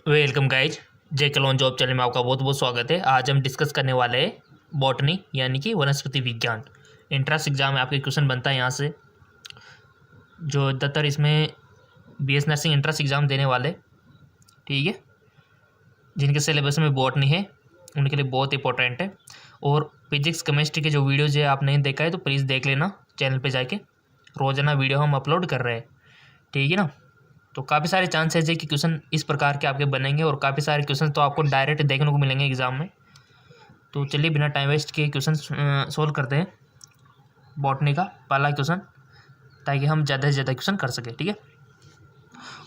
Welcome guys, जे clone job channel में आपका बहुत बहुत स्वागत है। आज हम डिस्कस करने वाले हैं बॉटनी यानी कि वनस्पति विज्ञान। एंट्रेंस एग्जाम में आपके क्वेश्चन बनता है यहाँ से, जो ज़्यादातर इसमें बीएस नर्सिंग एंट्रेंस एग्जाम देने वाले, ठीक है, जिनके सिलेबस में बॉटनी है उनके लिए बहुत इंपॉर्टेंट है। और फिजिक्स केमिस्ट्री के जो वीडियोज़ है आप नहीं देखा है तो प्लीज़ देख लेना चैनल पर जाके, रोज़ाना वीडियो हम अपलोड कर रहे हैं, ठीक है ना। तो काफ़ी सारे चांसेस है कि क्वेश्चन इस प्रकार के आपके बनेंगे और काफ़ी सारे क्वेश्चन तो आपको डायरेक्ट देखने को मिलेंगे एग्जाम में। तो चलिए बिना टाइम वेस्ट किए क्वेश्चन सोल्व करते हैं बॉटनी का पहला क्वेश्चन, ताकि हम ज़्यादा से ज़्यादा क्वेश्चन कर सकें, ठीक है।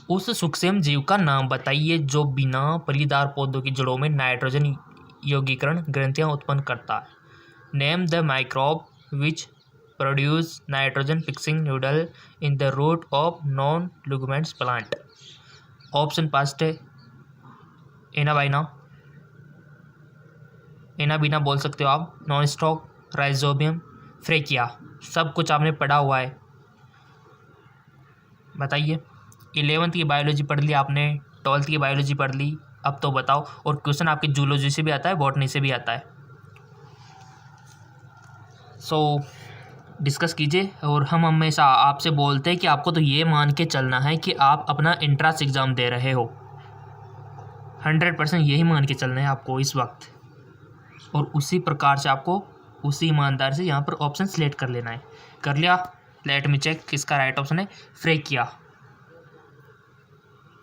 उस सूक्ष्म जीव का नाम बताइए जो बिना फलीदार पौधों की जड़ों में नाइट्रोजन यौगीकरण ग्रंथियाँ उत्पन्न करता है। Name the microbe which produce nitrogen fixing noodle in the root of non-ligaments plant। Option past है एनाबाइना, एनाबीना बोल सकते हो आप, नॉन स्टॉक, राइजोबियम, फ्रेकिया। सब कुछ आपने पढ़ा हुआ है, बताइए। 11वीं की बायोलॉजी पढ़ ली आपने, 12वीं की बायोलॉजी पढ़ ली, अब तो बताओ। और क्वेश्चन आपके जूलॉजी से भी आता है, बॉटनी से भी आता है। डिस्कस कीजिए। और हम हमेशा आपसे बोलते हैं कि आपको तो ये मान के चलना है कि आप अपना एंट्रेंस एग्ज़ाम दे रहे हो, 100% यही मान के चलना है आपको इस वक्त। और उसी प्रकार से आपको उसी ईमानदार से यहाँ पर ऑप्शन सेलेक्ट कर लेना है। कर लिया? लेट मी चेक किसका राइट ऑप्शन है, फ्रेकिया।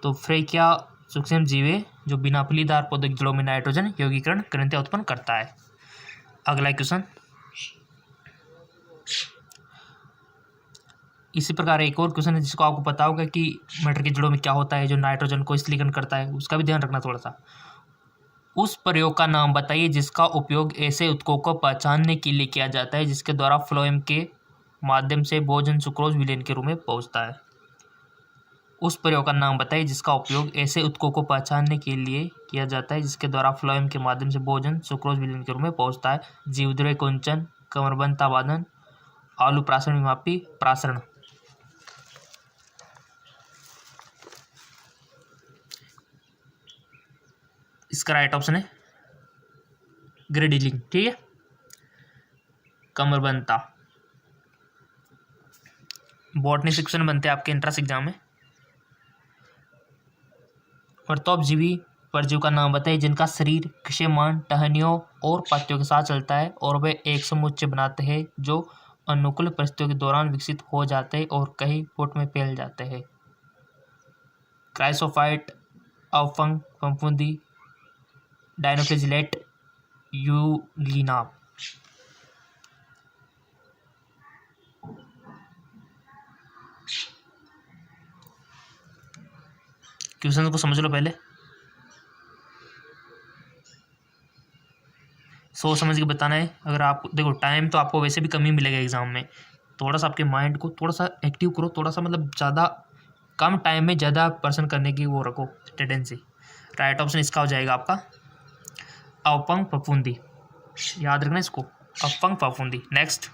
तो फ्रेकिया सूक्ष्म जीव है जो बिना फलीदार पौधों की जड़ों में नाइट्रोजन यौगीकरण ग्रंथियाँ उत्पन्न करता है। अगला क्वेश्चन इसी प्रकार एक और क्वेश्चन है जिसको आपको पता होगा कि मटर की जड़ों में क्या होता है जो नाइट्रोजन को स्थलीकरण करता है, उसका भी ध्यान रखना थोड़ा सा। उस प्रयोग का नाम बताइए जिसका उपयोग ऐसे उत्कों को पहचानने के लिए किया जाता है जिसके द्वारा फ्लोएम के माध्यम से भोजन सुक्रोज विलेन के रूप में पहुंचता है। उस प्रयोग का नाम बताइए जिसका उपयोग ऐसे उत्कों को पहचानने के लिए किया जाता है जिसके द्वारा फ्लोएम के माध्यम से भोजन सुक्रोज विलेन के रूप में पहुंचता है। जीवद्रव्य कुंचन, कमरबंद ताबादन, आलू प्रासरण विमापी प्रासरण। इसका राइट ऑप्शन है ग्रेडिलिंग, ठीक है, कमरबंता। बॉटनी से क्वेश्चन बनते हैं आपके एंट्रेंस एग्जाम में। परतोपजीवी परजीव का नाम बताइए जिनका शरीर क्षयमान, टहनियों और पत्तियों के साथ चलता है और वे एक समुच्चय बनाते हैं जो अनुकूल परिस्थितियों के दौरान विकसित हो जाते हैं और कई फुट में फैल जाते हैं। क्राइसोफाइट, अवफंग फफूंदी, डायनोफ्लेजिलेट, यूग्लिना। क्वेश्चन को समझ लो पहले, सोच समझ के बताना है। अगर आप देखो टाइम तो आपको वैसे भी कम ही मिलेगा एग्जाम में, थोड़ा सा आपके माइंड को थोड़ा सा एक्टिव करो, थोड़ा सा मतलब ज़्यादा कम टाइम में ज़्यादा पर्सन करने की वो रखो टेंडेंसी। राइट ऑप्शन इसका हो जाएगा आपका अवफंग फफूंदी, याद रखना इसको, अवफंग फफूंदी। नेक्स्ट,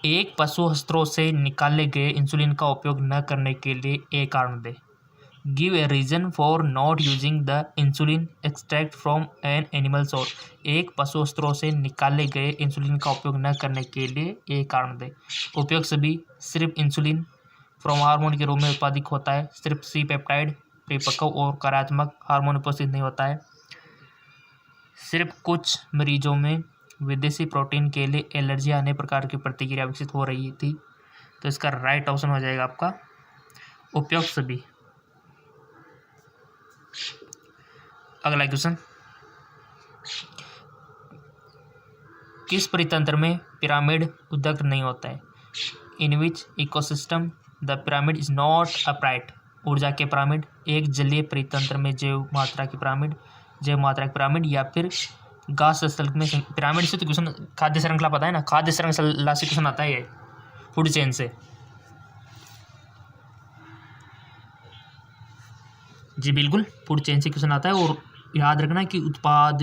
एक पशु हस्त्रों से निकाले गए इंसुलिन का उपयोग न करने के लिए एक कारण दे। Give a reason for not using the insulin extract from an animal source. एक पशु हस्त्रों से निकाले गए इंसुलिन का उपयोग न करने के लिए एक कारण दे। उपयोग सभी, सिर्फ इंसुलिन फ्रॉम हार्मोन के रूप में उत्पादित होता है, सिर्फ सी पेप्टाइड परिपक्व और कार्यात्मक हार्मोन उपस्थित नहीं होता है, सिर्फ कुछ मरीजों में विदेशी प्रोटीन के लिए एलर्जी आने प्रकार की प्रतिक्रिया विकसित हो रही थी। तो इसका राइट ऑप्शन हो जाएगा आपका उपयुक्त सभी। अगला क्वेश्चन, किस परितंत्र में पिरामिड उद्गत नहीं होता है। In which ecosystem the pyramid is not upright. ऊर्जा के पिरामिड, एक जलीय परितंत्र में जैव मात्रा की पिरामिड, या फिर घास स्थल में पिरामिड। से तो क्वेश्चन खाद्य श्रृंखला पता है ना, खाद्य श्रृंखला से क्वेश्चन आता है ये, फूड चेन से। जी बिल्कुल, फूड चेन से क्वेश्चन आता है। और याद रखना कि उत्पाद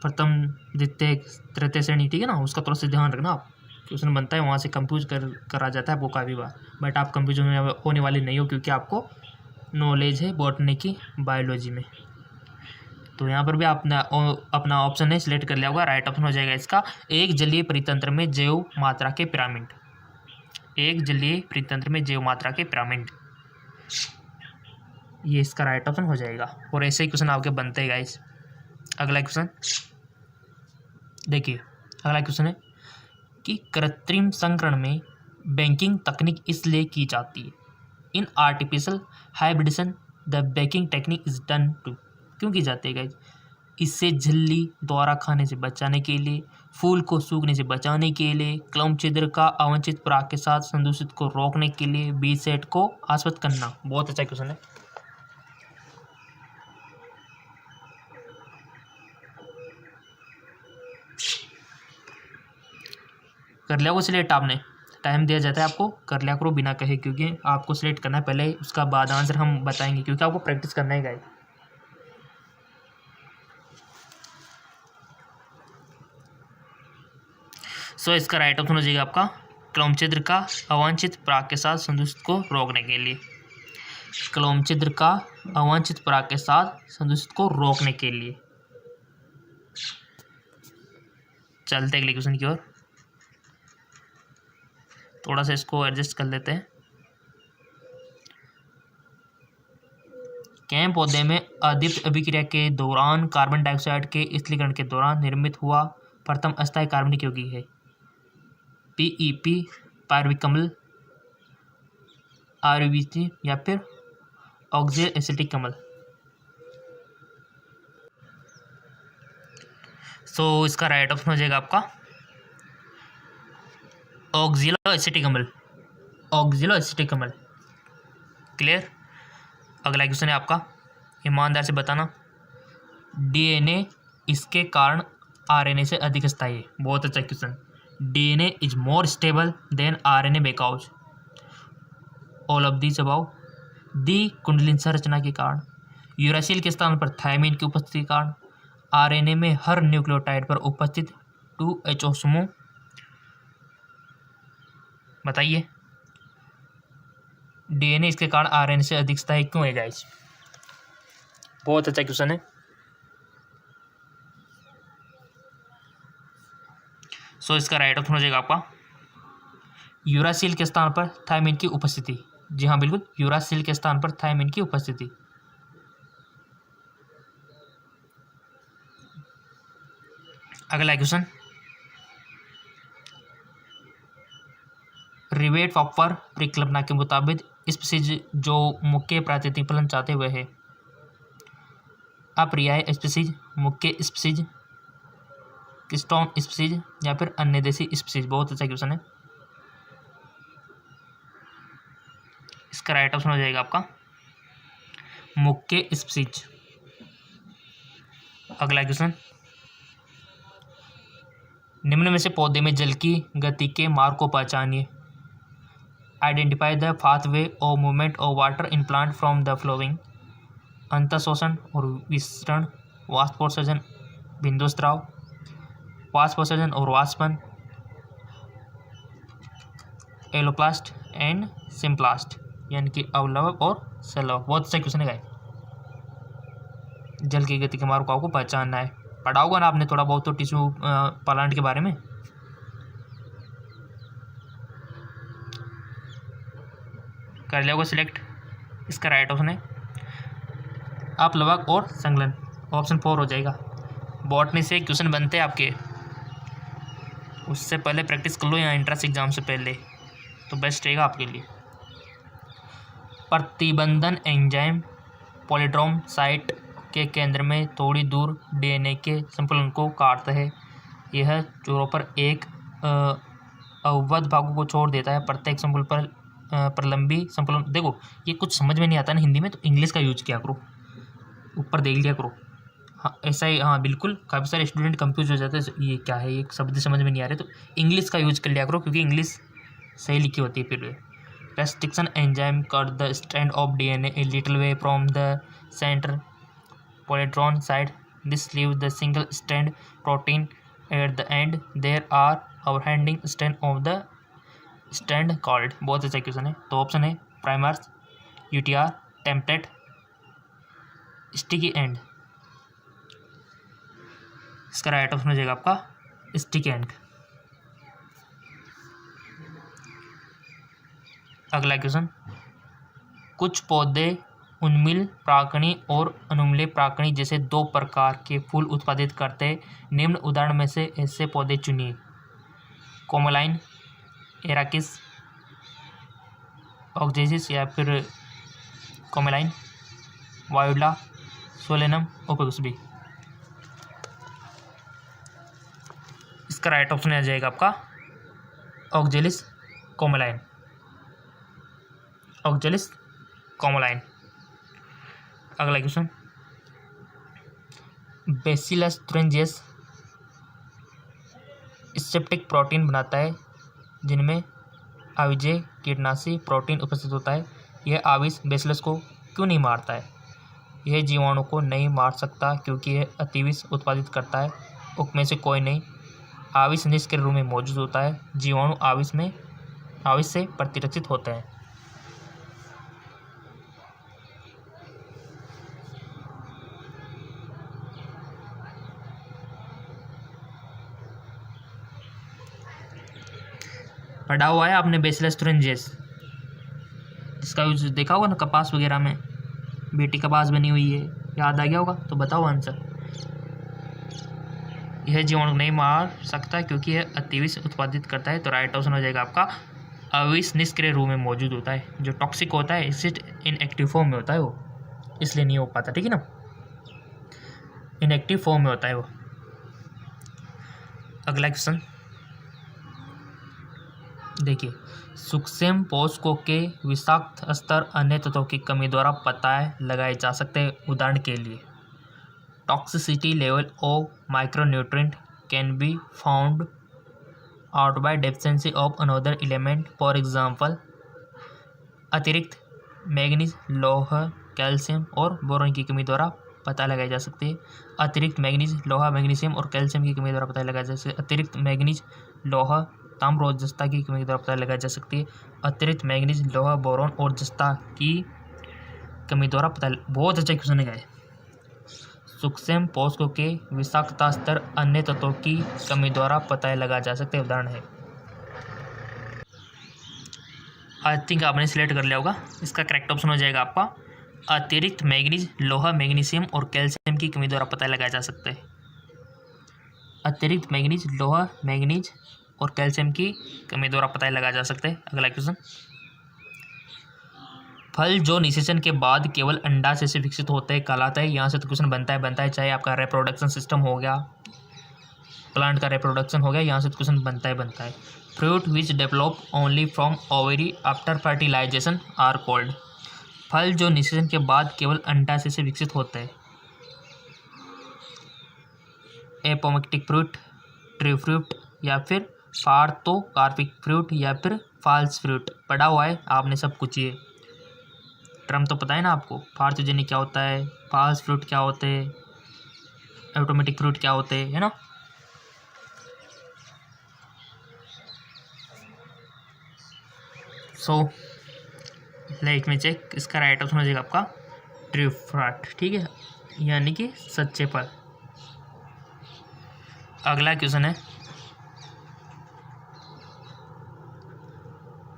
प्रथम द्वितीय तृतीय श्रेणी, ठीक है ना, उसका थोड़ा सा ध्यान रखना आप। क्वेश्चन बनता है वहाँ से कंफ्यूज करा जाता है आपको काफ़ी बार, बट आप कंफ्यूजन होने वाले नहीं हो क्योंकि आपको नॉलेज है बॉटनी की बायोलॉजी में। तो यहाँ पर भी अपना अपना ऑप्शन है सिलेक्ट कर लिया होगा, राइट ऑप्शन हो जाएगा इसका एक जलीय परितंत्र में जैव मात्रा के पिरामिड। एक जलीय परितंत्र में जैव मात्रा के पिरामिड, ये इसका राइट ऑप्शन हो जाएगा। और ऐसे ही क्वेश्चन आपके बनते हैं गाइस। अगला क्वेश्चन देखिए, अगला क्वेश्चन है कि कृत्रिम संकरण में बैंकिंग तकनीक इसलिए की जाती है। In artificial hybridisation the bagging technique is done to, क्यों की जाती है गाइस? इससे झिल्ली द्वारा खाने से बचाने के लिए, फूल को सूखने से बचाने के लिए, क्लम छिद्र का अवांछित पराग के साथ संदूषित को रोकने के लिए, बीज सेट को आश्वस्त करना। बहुत अच्छा क्वेश्चन है। कर लिया वो सिलेक्ट आपने, टाइम दिया जाता है आपको, कर लिया करो बिना कहे, क्योंकि आपको सिलेक्ट करना है पहले, उसका बाद आंसर हम बताएंगे, क्योंकि आपको प्रैक्टिस करना है गाइस। सो इसका राइट ऑप्शन हो जाएगा आपका क्लोम छिद्र का अवांछित पराग के साथ संदूषित को रोकने के लिए। क्लोम छिद्र का अवांछित पराग के साथ संदूषित को रोकने के लिए। चलते अगले क्वेश्चन की ओर, थोड़ा सा इसको एडजस्ट कर लेते हैं। कैम पौधे में अदीप्त अभिक्रिया के दौरान कार्बन डाइऑक्साइड के स्थलीकरण के दौरान निर्मित हुआ प्रथम अस्थायी कार्बनिक यौगिक है। PEP, पायरविक RVC या फिर ऑक्सियल एसिटिक अम्ल। सो इसका राइट ऑप्शन हो जाएगा आपका ऑक्सिलो एसिटिक अम्ल। ऑक्सिलो एसिटिक अम्ल, क्लियर। अगला क्वेश्चन है आपका, ईमानदार से बताना। DNA इसके कारण RNA से अधिक स्थायी है। बहुत अच्छा question. DNA is more stable than RNA because all of these above. दी कुंडलिन संरचना के कारण, यूरासिल के स्थान पर थायमिन की उपस्थिति के कारण, RNA में हर न्यूक्लियोटाइड पर उपस्थित 2HO समूह। बताइए DNA इसके कारण RNA से अधिक स्थायी क्यों है गाइस? बहुत अच्छा क्वेश्चन है। सो इसका राइट ऑप्शन हो जाएगा आपका यूरासिल के स्थान पर थायमिन की उपस्थिति। जी हाँ बिल्कुल, यूरासिल के स्थान पर थायमिन की उपस्थिति। अगला क्वेश्चन, रिवेट पॉपर परिकल्पना के मुताबिक स्पीसीज जो मुख्य प्राकृतिक फलन चाहते हुए है। अपर्याय स्पीसीज, मुख्य स्पीसीज, किस्टोन स्पीसीज या फिर अन्य देशी स्पीसीज। बहुत अच्छा क्वेश्चन है। इसका राइट ऑप्शन हो जाएगा आपका मुख्य स्पीसीज। अगला क्वेश्चन, निम्न में से पौधे में जल की गति के मार्ग को पहचानिए। आइडेंटिफाई द पाथवे और movement of water in plant from the following. अंतःशोषण और विसरण, वाष्पोत्सर्जन, बिंदुस्राव, वाष्पोत्सर्जन और वाष्पन, एलोप्लास्ट एंड सिम्प्लास्ट, यानी कि अवलवक और सलवक। बहुत अच्छा क्वेश्चन है गाइस। जल की गति के मार्ग को आपको पहचानना है। पढ़ा होगा ना आपने थोड़ा बहुत तो टिश्यू प्लांट के बारे में। कर लिया होगा सिलेक्ट। इसका राइट ऑप्शन है अपलवक और संलग्न, ऑप्शन 4 हो जाएगा। बॉटनी से क्वेश्चन बनते हैं आपके, उससे पहले प्रैक्टिस कर लो यहाँ एंट्रेंस एग्जाम से पहले, तो बेस्ट रहेगा आपके लिए। प्रतिबंधन एंजाइम पॉलीड्रोम साइट के केंद्र में थोड़ी दूर DNA के संकुलन को काटता है। यह छोरों पर एक अवबद्ध भागों को छोड़ देता है। प्रत्येक संकुल पर प्रलंबी संकुलन। देखो ये कुछ समझ में नहीं आता ना हिंदी में, तो इंग्लिश का यूज किया करो, ऊपर देख लिया करो। हाँ ऐसा ही, हाँ बिल्कुल, काफ़ी सारे स्टूडेंट कंफ्यूज हो जाते हैं, ये क्या है, ये शब्द समझ में नहीं आ रहे, तो इंग्लिश का यूज कर लिया करो, क्योंकि इंग्लिश सही लिखी होती है। फिर restriction enzyme cut the strand of DNA a little way from the center palindrome site. This leave the single strand protein at the end. There are overhanging strand of the strand called. बहुत अच्छा question है। तो option है primers, UTR, template, sticky end. इसका right option हो जाएगा आपका sticky and. अगला क्वेश्चन, कुछ पौधे उन्मिल प्राकणी और अनुमिल प्राकणी जैसे दो प्रकार के फूल उत्पादित करते हैं। निम्न उदाहरण में से ऐसे पौधे चुनिए। कोमोलाइन, एराकिस, ऑक्जेसिस या फिर कोमोलाइन, वायोला, सोलेनम, ओपेगुसबी। इसका राइट ऑप्शन आ जाएगा आपका ऑक्जेलिस कोमोलाइन। ऑक्जेलिस कोमोलाइन। अगला क्वेश्चन, बेसिलस तुरंजियस सेप्टिक प्रोटीन बनाता है जिनमें आविजेय कीटनाशी प्रोटीन उपस्थित होता है। यह आविष बेसिलस को क्यों नहीं मारता है? यह जीवाणु को नहीं मार सकता क्योंकि यह अतिविष उत्पादित करता है। उनमें से कोई नहीं। आविष निष्क्रिय रूप में मौजूद होता है। जीवाणु आविष से प्रतिरक्षित होते हैं। पढ़ा हुआ है आपने बेसिलस तुरंजियस, जिसका यूज देखा होगा ना कपास वगैरह में, बेटी कपास बनी हुई है, याद आ गया होगा? तो बताओ आंसर। यह जीवाणु नहीं मार सकता क्योंकि यह अतिविष उत्पादित करता है। तो राइट ऑप्शन हो जाएगा आपका अविष निष्क्रिय रूप में मौजूद होता है। जो टॉक्सिक होता है इसिट इनएक्टिव फॉर्म में होता है वो, इसलिए नहीं हो पाता। ठीक है ना, इनएक्टिव फॉर्म में होता है वो। अगला क्वेश्चन देखिए, सूक्ष्म पोषकों के विषाक्त स्तर अन्य तत्वों की कमी द्वारा पता लगाए जा सकते हैं। उदाहरण के लिए, toxicity level of micronutrient can be found out by deficiency of another element. For example, अतिरिक्त मैग्नीज, लौह, कैल्शियम और बोरॉन की कमी द्वारा पता लगाई जा सकती है। अतिरिक्त मैग्नीज, लोहा, मैग्नीशियम और कैल्शियम की कमी द्वारा पता लगाया जा सकता है। अतिरिक्त मैग्नीज, लोहा, ताम्र और जस्ता की कमी द्वारा पता लगाया जा सकती है। अतिरिक्त मैग्नीज, लोहा, बोरॉन और जस्ता की कमी द्वारा पता। बहुत अच्छा क्वेश्चन है। सूक्ष्म पोषकों के विषाक्तता स्तर अन्य तत्वों की कमी द्वारा पता लगाया जा सकते उदाहरण है। आई थिंक आपने सिलेक्ट कर लिया होगा। इसका करेक्ट ऑप्शन हो जाएगा आपका अतिरिक्त मैग्नीज, लोहा, मैग्नीशियम और कैल्शियम की कमी द्वारा पता लगाया जा सकता है। अतिरिक्त मैग्नीज, लोहा, मैग्नीज और कैल्शियम की कमी द्वारा पता लगाया जा सकता है। अगला क्वेश्चन, फल जो निषेचन के बाद केवल अंडाशय से विकसित होते हैं कहलाता है। यहाँ से तो क्वेश्चन बनता है चाहे आपका रिप्रोडक्शन सिस्टम हो गया, प्लांट का रिप्रोडक्शन हो गया, यहाँ से तो क्वेश्चन बनता है। Fruit which develop only from ovary after fertilisation are called. फल जो निषेचन के बाद केवल अंडाशय से विकसित होते हैं। एपोमेक्टिक फ्रूट, ट्री फ्रूट या फिर पार्थोकार्पिक फ्रूट या फिर फॉल्स फ्रूट। पढ़ा हुआ है आपने सब कुछ, ये टर्म तो पता है ना आपको। पार्थोजेनिक क्या होता है, फॉल्स फ्रूट क्या होते हैं, ऑटोमेटिक फ्रूट क्या होते हैं, है ना। सो लाइक में चेक, इसका राइट ऑप्शन हो जाएगा आपका ट्रू फ्रूट। ठीक है, यानी कि सच्चे फल। अगला क्वेश्चन है,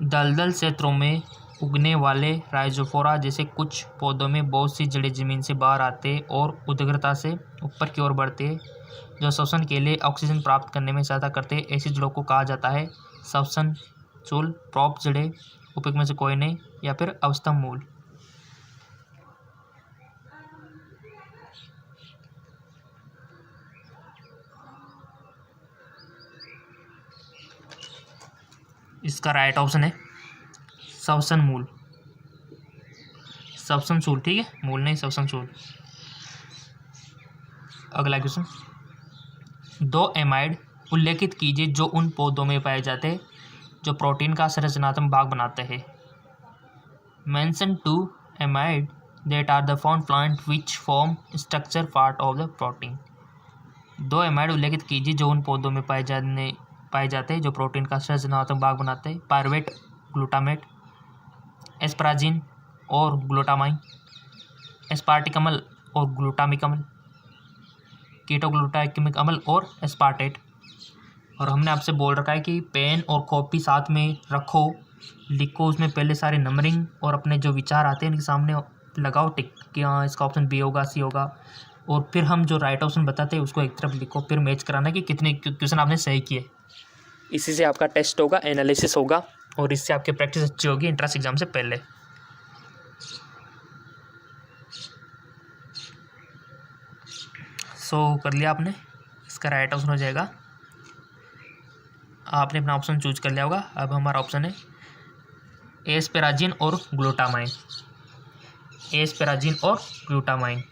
दलदल क्षेत्रों में उगने वाले राइजोफोरा जैसे कुछ पौधों में बहुत सी जड़ें जमीन से बाहर आते हैं और उदग्रता से ऊपर की ओर बढ़ते हैं, जो श्वसन के लिए ऑक्सीजन प्राप्त करने में सहायता करते हैं। ऐसी जड़ों को कहा जाता है श्वसन चूल, प्रॉप जड़ें, उपयुक्त में से कोई नहीं, या फिर अवस्तंभ मूल। इसका राइट ऑप्शन है श्वसन मूल, श्वसन चूल। ठीक है, मूल नहीं, श्वसन चूल। अगला क्वेश्चन, दो एमाइड उल्लेखित कीजिए जो उन पौधों में पाए जाते हैं जो प्रोटीन का संरचनात्मक भाग बनाते हैं। Mention 2 amide that are the found plant which form structure part of the protein. दो एमाइड उल्लेखित कीजिए जो उन पौधों में पाए जाते हैं जो प्रोटीन का संरचनात्मक भाग बनाते हैं। पायरुवेट, ग्लूटामेट, एस्पराजिन, और ग्लूटामाइन, एस्पार्टिक अम्ल और ग्लूटामिक अम्ल, कीटोग्लूटामिक अम्ल और एस्पार्टेट। और हमने आपसे बोल रखा है कि पेन और कॉपी साथ में रखो, लिखो उसमें पहले सारे नंबरिंग और अपने जो विचार आते हैं इनके सामने लगाओ टिक कि हाँ इसका ऑप्शन बी होगा, सी होगा, और फिर हम जो राइट ऑप्शन बताते हैं उसको एक तरफ लिखो, फिर मैच कराना कि कितने क्वेश्चन आपने सही किए। इसी से आपका टेस्ट होगा, एनालिसिस होगा, और इससे आपकी प्रैक्टिस अच्छी होगी एंट्रेंस एग्जाम से पहले। सो कर लिया आपने, इसका राइट ऑप्शन हो जाएगा, आपने अपना ऑप्शन चूज कर लिया होगा। अब हमारा ऑप्शन है एस्पेराजिन और ग्लूटामाइन, एस्पेराजिन और ग्लूटामाइन।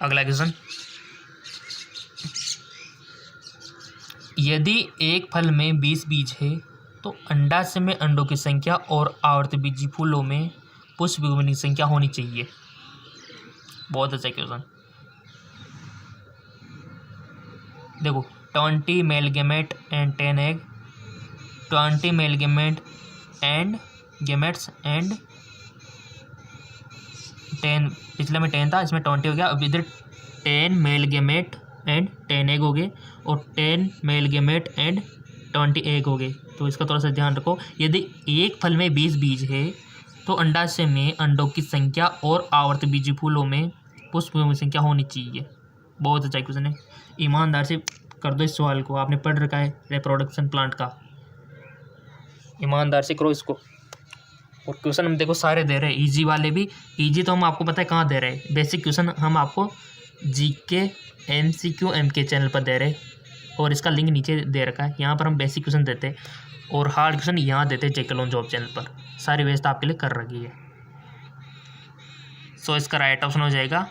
अगला क्वेश्चन, यदि एक फल में 20 बीज है तो अंडाशय में अंडों की संख्या और आवर्तबीजी फूलों में पुष्प युग्मों की संख्या होनी चाहिए। बहुत अच्छा क्वेश्चन। देखो 20 male gamete and 10 egg, 20 male gamete and gametes and 10, पिछले में 10 था, इसमें 20 हो गया। अब इधर 10 मेल गेमेट एंड 10 एग हो गए और 10 मेल गेमेट एंड 20 एग हो गए। तो इसका थोड़ा सा ध्यान रखो, यदि एक फल में 20 बीज है तो अंडाशय में अंडों की संख्या और आवर्तबीजी फूलों में पुष्पों की संख्या होनी चाहिए। बहुत अच्छा क्वेश्चन है, ईमानदार से कर दो इस सवाल को, आपने पढ़ रखा है रिप्रोडक्शन प्लांट का, ईमानदार से करो इसको। और क्वेश्चन हम देखो सारे दे रहे हैं, इजी वाले भी, इजी तो हम आपको पता है कहाँ दे रहे हैं, बेसिक क्वेश्चन हम आपको जीके MCQ MK चैनल पर दे रहे हैं, और इसका लिंक नीचे दे रखा है, यहाँ पर हम बेसिक क्वेश्चन देते हैं और हार्ड क्वेश्चन यहाँ देते हैं जेके लोन जॉब चैनल पर, सारी व्यवस्था आपके लिए कर रखी है। सो इसका राइट ऑप्शन हो जाएगा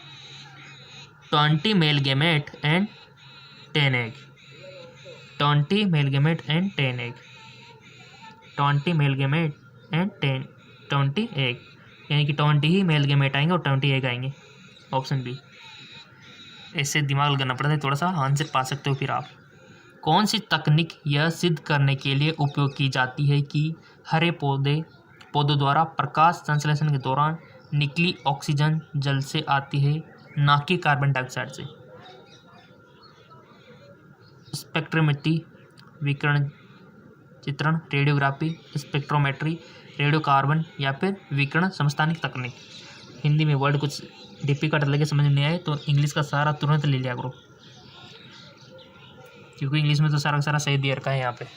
20 male gamete and 10 egg, 20 male gamete and 10 egg, 20 male gamete and 20 egg, यानी कि 20 ही मेल गेमेट आएंगे और 20 एग आएंगे, ऑप्शन बी। ऐसे दिमाग लगाना पड़ता है थोड़ा सा, आंसर पा सकते हो फिर आप। कौन सी तकनीक यह सिद्ध करने के लिए उपयोग की जाती है कि हरे पौधों द्वारा प्रकाश संश्लेषण के दौरान निकली ऑक्सीजन जल से आती है, ना कि कार्बन डाइऑक्साइड से? स्पेक्ट्रोमेट्री, विकिरण चित्रण, रेडियोग्राफी, स्पेक्ट्रोमेट्री, रेडियो कार्बन, या फिर विकिरण समस्थानिक तकनीक। हिंदी में वर्ड कुछ डिफिकल्ट लगे, समझ नहीं आए तो इंग्लिश का सारा तुरंत ले लिया करो, क्योंकि इंग्लिश में तो सारा का सारा सही दे रखा है। यहाँ पे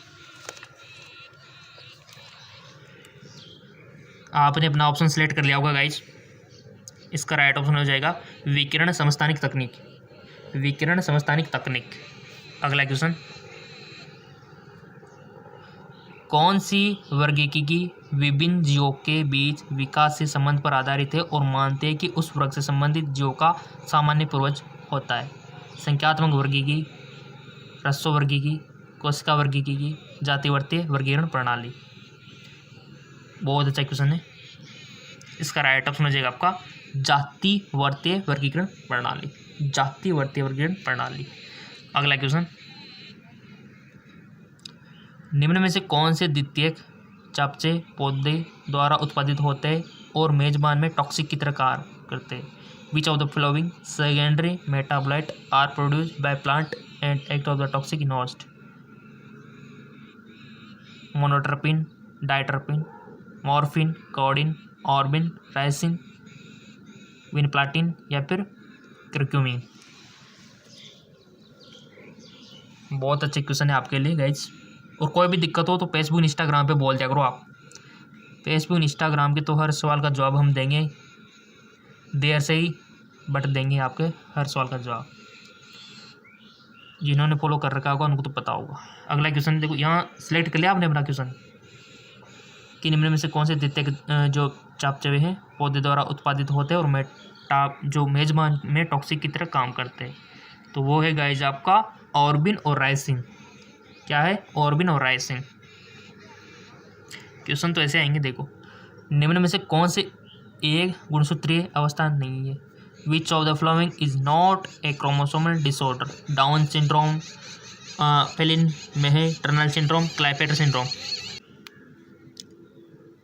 आपने अपना ऑप्शन सेलेक्ट कर लिया होगा गाइस, इसका राइट ऑप्शन हो जाएगा विकिरण समस्थानिक तकनीक, विकिरण समस्थानिक तकनीक। अगला क्वेश्चन, कौन सी वर्गीकी विभिन्न जीवों के बीच विकास से संबंध पर आधारित है और मानते हैं कि उस वर्ग से संबंधित जीवों का सामान्य पूर्वज होता है? संख्यात्मक वर्गीकी, रस्सो वर्गीकी, कोशिका वर्गीकी, जातिवर्तीय वर्गीकरण प्रणाली। बहुत अच्छा क्वेश्चन है, इसका राइट ऑप्शन हो जाएगा आपका जातिवर्तीय वर्गीकरण प्रणाली, जातिवर्तीय वर्गीकरण प्रणाली। अगला क्वेश्चन, निम्न में से कौन से द्वितीयक चयापचय पौधे द्वारा उत्पादित होते हैं और मेजबान में टॉक्सिक की तरह कार्य करते हैं? Which of the following secondary metabolite are produced by plant and act of the toxic in host? Monoterpene, diterpene, morphine, codeine, ऑर्बिन, राइसिन, विनप्लाटिन, या फिर कर्क्यूमिन। बहुत अच्छे क्वेश्चन है आपके लिए गाइज, और कोई भी दिक्कत हो तो फेसबुक इंस्टाग्राम पे बोल दिया करो आप, फेसबुक इंस्टाग्राम के तो हर सवाल का जवाब हम देंगे, देर से ही बट देंगे आपके हर सवाल का जवाब। जिन्होंने फॉलो कर रखा होगा उनको तो पता होगा। अगला क्वेश्चन देखो, यहाँ सिलेक्ट कर लिया आपने अपना क्वेश्चन कि निम्न में से कौन से द्वितीयक जो चयापचय हैं पौधे द्वारा उत्पादित होते हैं और जो मेजबान में टॉक्सिक की तरह काम करते हैं? तो वो है गाइज आपका ऑर्बिन और राइसिन। क्या है? ऑर्बिन और राइसिन। क्वेश्चन तो ऐसे आएंगे, देखो निम्न में से कौन से एक गुणसूत्रीय अवस्था नहीं है? Which of the following is not a chromosomal disorder? Down syndrome, फेलिन मेहे टर्नल सिंड्रोम, क्लाइपेटर सिंड्रोम।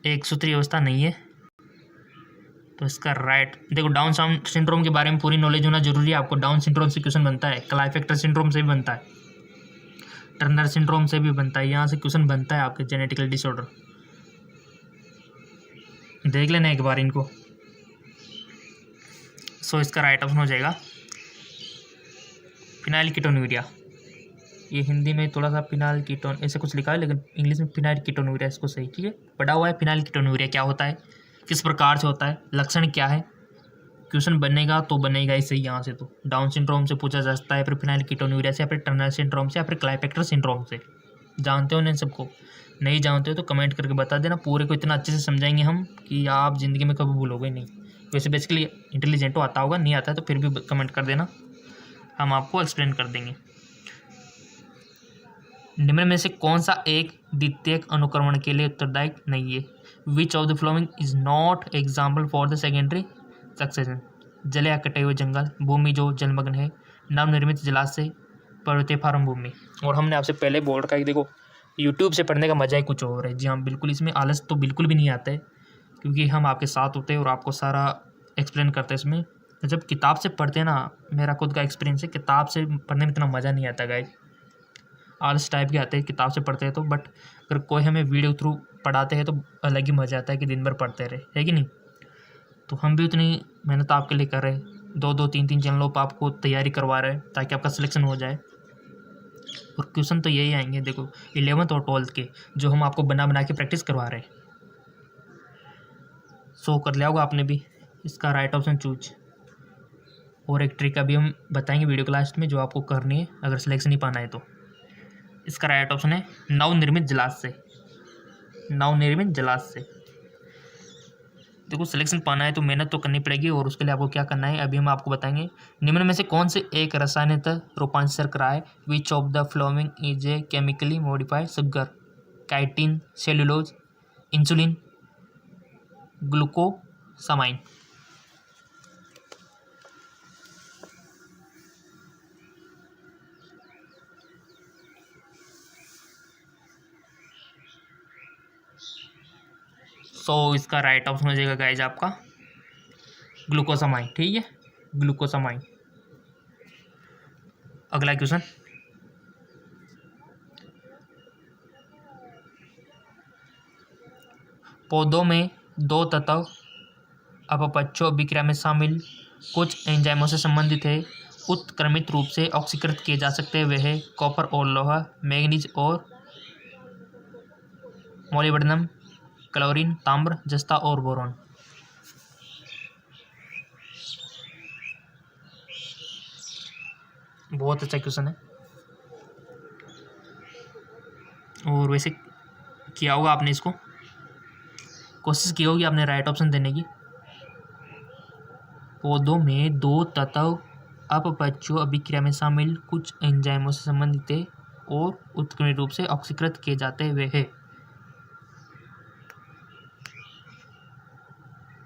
एक सूत्रीय अवस्था नहीं है। तो इसका राइट, देखो डाउन सिंड्रोम के बारे में पूरी नॉलेज होना जरूरी है आपको। डाउन सिंड्रोम से क्वेश्चन बनता है, क्लाइफेक्टर सिंड्रोम से भी बनता है, टर्नर सिंड्रोम से भी बनता है, यहाँ से क्वेश्चन बनता है आपके जेनेटिकल डिसऑर्डर। देख लेना एक बार इनको। सो इसका राइट ऑप्शन हो जाएगा फिनाइलकीटोन्यूरिया। ये हिंदी में थोड़ा सा फिनाइलकीटोन ऐसे कुछ लिखा है, लेकिन इंग्लिश में फिनाइलकीटोन्यूरिया इसको सही, ठीक है। पढ़ा हुआ है फिनाइलकीटोन्यूरिया क्या होता है, किस प्रकार से होता है, लक्षण क्या है। क्वेश्चन बनेगा तो बनेगा ही सही यहाँ से। तो डाउन सिंड्रोम से पूछा जा सकता है, फिर फिनाइलकीटोन्यूरिया से, या फिर टर्नर सिंड्रोम से, या फिर क्लाइफेक्टर सिंड्रोम से। जानते हो ना इन सबको? नहीं जानते हो तो कमेंट करके बता देना। पूरे को इतना अच्छे से समझाएंगे हम कि आप ज़िंदगी में कभी भूलोगे नहीं। वैसे बेसिकली इंटेलिजेंट हो, आता होगा, नहीं आता है तो फिर भी कमेंट कर देना, हम आपको एक्सप्लेन कर देंगे। निम्न में से कौन सा एक द्वितीयक अनुक्रमण के लिए उत्तरदायी नहीं है? Which of the following is not example for the secondary succession? जले या कटे हुए जंगल, भूमि जो जलमग्न है, नवनिर्मित जलाशय, पर्वतीय फार्म भूमि। और हमने आपसे पहले बोल रखा है कि देखो यूट्यूब से पढ़ने का मजा ही कुछ और है। जी हाँ बिल्कुल, इसमें आलस तो बिल्कुल भी नहीं आता है, क्योंकि हम आपके साथ होते हैं और आपको सारा एक्सप्लेन करते हैं। इसमें जब किताब से पढ़ते हैं ना, मेरा खुद का एक्सपीरियंस है, किताब से पढ़ने में इतना मज़ा नहीं आता गाइस, आलस टाइप के आते हैं किताब से पढ़ते हैं तो। बट अगर कोई हमें वीडियो थ्रू पढ़ाते हैं तो अलग ही मज़ा आता है कि दिन भर पढ़ते रहे, है कि नहीं। तो हम भी उतनी मेहनत आपके लिए कर रहे हैं, 2-2, 3-3 चैनलों पर आपको तैयारी करवा रहे हैं ताकि आपका सिलेक्शन हो जाए। और क्वेश्चन तो यही आएंगे देखो 11th और 12th के, जो हम आपको बना बना के प्रैक्टिस करवा रहे हैं। सो कर लिया होगा आपने भी। इसका राइट ऑप्शन चूज। और एक ट्रिक अभी हम बताएंगे वीडियो क्लास में जो आपको करनी है अगर सिलेक्शन नहीं पाना है तो। इसका राइट ऑप्शन है नवनिर्मित जलाशय। नवनिर्मित जलाशय। देखो सिलेक्शन पाना है तो मेहनत तो करनी पड़ेगी, और उसके लिए आपको क्या करना है अभी हम आपको बताएंगे। निम्न में से कौन से एक रसायनतः रूपांतर कराए? Which of the following is a chemically modified sugar? Chitin, cellulose, insulin, glucosamine. So इसका राइट ऑप्शन हो जाएगा गाइज आपका ग्लूकोसामाइन, ठीक है, ग्लूकोसामाइन। अगला क्वेश्चन, पौधों में दो तत्व अपपक्षों अभिक्रिया में शामिल कुछ एंजाइमों से संबंधित है, उत्क्रमित रूप से ऑक्सीकृत किए जा सकते हैं। वे है कॉपर और लोहा, मैग्नीज और मोलिब्डेनम, क्लोरीन, ताम्र, जस्ता और बोरॉन। बहुत अच्छा क्वेश्चन है, और वैसे किया होगा आपने, इसको कोशिश की होगी आपने राइट ऑप्शन देने की। पौधों में दो तत्व अपपक्षों अभिक्रिया में शामिल कुछ एंजाइमों से संबंधित है और उत्क्रमित रूप से ऑक्सीकृत किए जाते हुए है।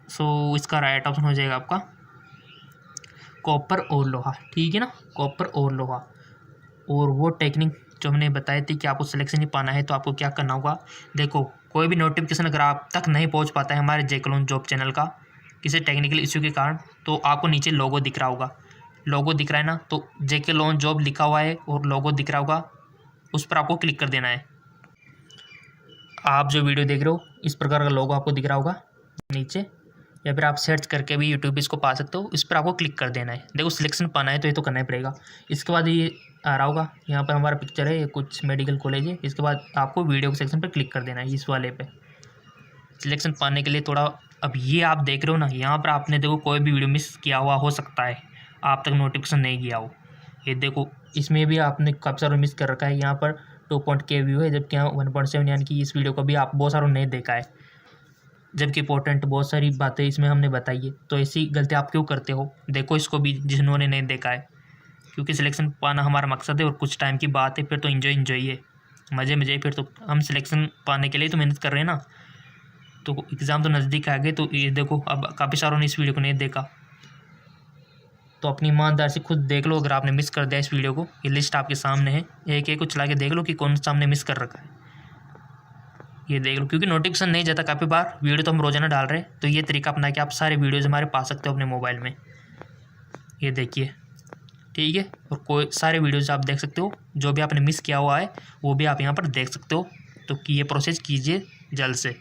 सो इसका राइट ऑप्शन हो जाएगा आपका कॉपर और लोहा, ठीक है ना, कॉपर और लोहा। और वो टेक्निक जो हमने बताई थी कि आपको सिलेक्शन ही पाना है तो आपको क्या करना होगा। देखो कोई भी नोटिफिकेशन अगर आप तक नहीं पहुंच पाता है हमारे जेके जॉब चैनल का किसी टेक्निकल इश्यू के कारण, तो आपको नीचे लोगो दिख रहा होगा, लोगो दिख रहा है ना, तो जेके लोन जॉब लिखा हुआ है और लोगो दिख रहा होगा, उस पर आपको क्लिक कर देना है। आप जो वीडियो देख रहे हो इस प्रकार का लोगो आपको दिख रहा होगा नीचे, या फिर आप सर्च करके भी यूट्यूब पे इसको पा सकते हो, इस पर आपको क्लिक कर देना है। देखो सिलेक्शन पाना है तो ये तो करना ही पड़ेगा। इसके बाद ये आ रहा होगा, यहाँ पर हमारा पिक्चर है, ये कुछ मेडिकल कॉलेज है। इसके बाद आपको वीडियो के सेक्शन पर क्लिक कर देना है, इस वाले पे सिलेक्शन पाने के लिए थोड़ा। अब ये आप देख रहे हो ना, यहाँ पर आपने देखो कोई भी वीडियो मिस किया हुआ हो सकता है, आप तक नोटिफिकेशन नहीं गया हो। ये देखो इसमें भी आपने काफ़ी सारा मिस कर रखा है। यहाँ पर 2.k व्यू है, जबकि यहाँ 1.7, यानी कि इस वीडियो को भी आप बहुत सारों नहीं देखा है, जबकि इंपॉर्टेंट बहुत सारी बातें इसमें हमने बताई है। तो ऐसी गलती आप क्यों करते हो? देखो इसको भी जिन्होंने नहीं देखा है, क्योंकि सिलेक्शन पाना हमारा मकसद है और कुछ टाइम की बात है, फिर तो इन्जॉय है, मज़े फिर तो हम सिलेक्शन पाने के लिए तो मेहनत कर रहे हैं ना। तो एग्ज़ाम तो नज़दीक आ गए, तो ये देखो अब काफ़ी सारों ने इस वीडियो को नहीं देखा, तो अपनी ईमानदारी से खुद देख लो। अगर आपने मिस कर दिया इस वीडियो को, ये लिस्ट आपके सामने है, एक एक को चला के देख लो कि कौन सा हमने मिस कर रखा है। ये देख लो, क्योंकि नोटिफिकेशन नहीं जाता काफ़ी बार, वीडियो तो हम रोजाना डाल रहे हैं, तो ये तरीका अपना के आप सारे वीडियोज़ हमारे पा सकते हो अपने मोबाइल में। ये देखिए, ठीक है। और कोई सारे वीडियोज़ आप देख सकते हो, जो भी आपने मिस किया हुआ है वो भी आप यहाँ पर देख सकते हो। तो कि ये प्रोसेस कीजिए जल्द से।